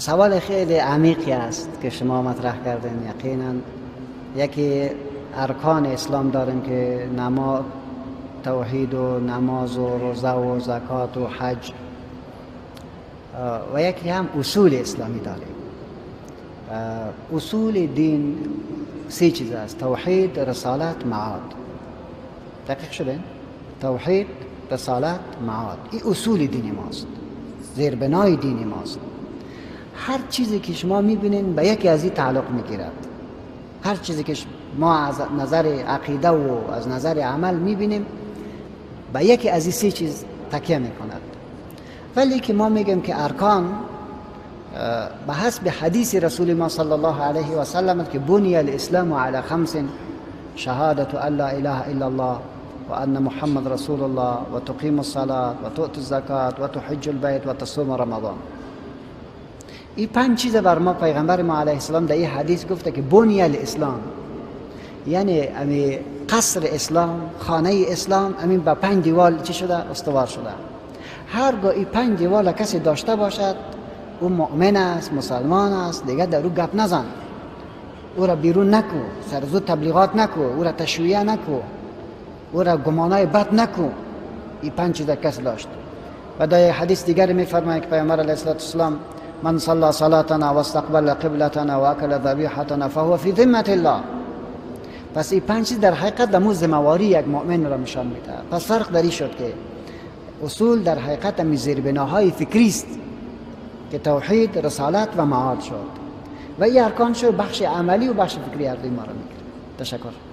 سوال خیلی عمیقی است که شما مطرح کردین. یقینا یکی ارکان اسلام داریم که نماز، توحید و نماز و روزه و زکات و حج، و یکی هم اصول اسلامی داریم. اصول دین سه چیز است: توحید، رسالت، معاد. دقیق شدین؟ توحید، رسالت، معاد. این اصول دین ماست، زیربنای دین ماست. هر چیزی که شما میبینین به یکی از این تعلق میگیرد. هر چیزی که ما از نظر عقیده و از نظر عمل میبینیم به یکی از این سه چیز تکیه میکند. ولی که ما میگیم که ارکان به حسب حدیث رسول ما صلی الله علیه و سلم که بنی الاسلام علی خمس: شهادت ان لا اله الا الله و ان محمد رسول الله و تقیم الصلاة و تؤتی الزکات و تحج البیت و تصوم رمضان. این 5 چیز بر ما پیغمبر ما علیه السلام در این حدیث گفته که بنی الاسلام، یعنی امی قصر اسلام، خانه اسلام، امین با 5 دیوال چی شده؟ استوار شده. هرگاه این 5 دیوال کسی داشته باشد او مؤمن است، مسلمان است، دیگه در او گپ نزن، او را بیرون نکو، سرزود تبلیغات نکو، او را تشویه نکو، او را گمانای بد نکو. این 5 چیز کس داشت. و در حدیث دیگر میفرماید که پیامبر علیه السلام: من صلى صلاتنا و استقبل قبلتنا و اکل ذبیحتنا فهو فی ذمة الله. پس این 5 چیز در حقیقت دمو ذمه‌واری یک مؤمن را نشان میده. پس فرق در این شد که اصول در حقیقت می زیربناهای فکری است که توحید، رسالت و معاد شد، و این ارکان شد بخش عملی و بخش فکری هر دوی ما را میگیره. تشکر.